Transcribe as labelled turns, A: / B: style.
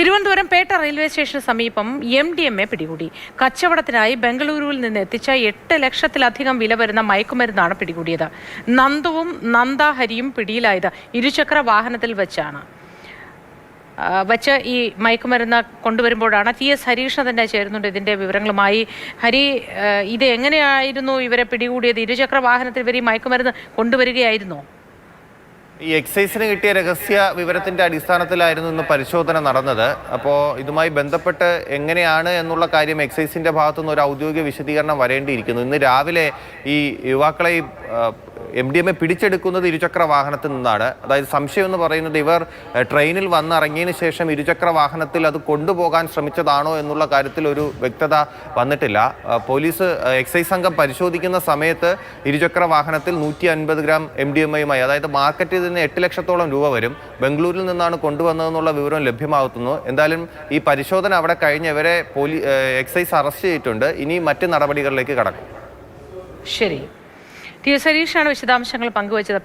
A: Thiruvananthapuram Pettah railway സ്റ്റേഷന് സമീപം MDMA പിടികൂടി. കച്ചവടത്തിനായി ബംഗളൂരുവിൽ നിന്ന് എത്തിച്ച 8 ലക്ഷത്തിലധികം വില വരുന്ന മയക്കുമരുന്നാണ് പിടികൂടിയത്. നന്ദുവും നന്ദാഹരിയും പിടിയിലായത് ഇരുചക്ര വാഹനത്തിൽ വെച്ച് ഈ മയക്കുമരുന്ന് കൊണ്ടുവരുമ്പോഴാണ്. TS ഹരീഷ് തന്നെ ചേരുന്നുണ്ട് ഇതിന്റെ വിവരങ്ങളുമായി. ഹരി, ഇത് എങ്ങനെയായിരുന്നു ഇവരെ പിടികൂടിയത്? ഇരുചക്ര വാഹനത്തിൽ ഇവർ ഈ മയക്കുമരുന്ന് കൊണ്ടുവരികയായിരുന്നോ?
B: ഈ എക്സൈസിന് കിട്ടിയ രഹസ്യ വിവരത്തിന്റെ അടിസ്ഥാനത്തിലായിരുന്നു ഇന്ന് പരിശോധന നടന്നത്. അപ്പോൾ ഇതുമായി ബന്ധപ്പെട്ട് എങ്ങനെയാണ് എന്നുള്ള കാര്യം എക്സൈസിന്റെ ഭാഗത്തുനിന്ന് ഒരു ഔദ്യോഗിക വിശദീകരണം വരേണ്ടിയിരിക്കുന്നു. ഇന്ന് രാവിലെ ഈ യുവാക്കളെ MDMA പിടിച്ചെടുക്കുന്നത് ഇരുചക്ര വാഹനത്തിൽ നിന്നാണ്. അതായത് സംശയം എന്ന് പറയുന്നത് ഇവർ ട്രെയിനിൽ വന്നിറങ്ങിയതിന് ശേഷം ഇരുചക്ര വാഹനത്തിൽ അത് കൊണ്ടുപോകാൻ ശ്രമിച്ചതാണോ എന്നുള്ള കാര്യത്തിൽ ഒരു വ്യക്തത വന്നിട്ടില്ല. പോലീസ് എക്സൈസ് സംഘം പരിശോധിക്കുന്ന സമയത്ത് ഇരുചക്ര വാഹനത്തിൽ 150 ഗ്രാം MDMAയുമായി, അതായത് മാർക്കറ്റിൽ നിന്ന് 8 ലക്ഷത്തോളം രൂപ വരും, ബംഗളൂരിൽ നിന്നാണ് കൊണ്ടുവന്നതെന്നുള്ള വിവരം ലഭ്യമാകുന്നു. എന്തായാലും ഈ പരിശോധന അവിടെ കഴിഞ്ഞവരെ എക്സൈസ് അറസ്റ്റ് ചെയ്തിട്ടുണ്ട്. ഇനി മറ്റ് നടപടികളിലേക്ക് കടക്കും.
A: ശരി, TS ഹരീഷാണ് വിശദാംശങ്ങൾ പങ്കുവച്ചത്.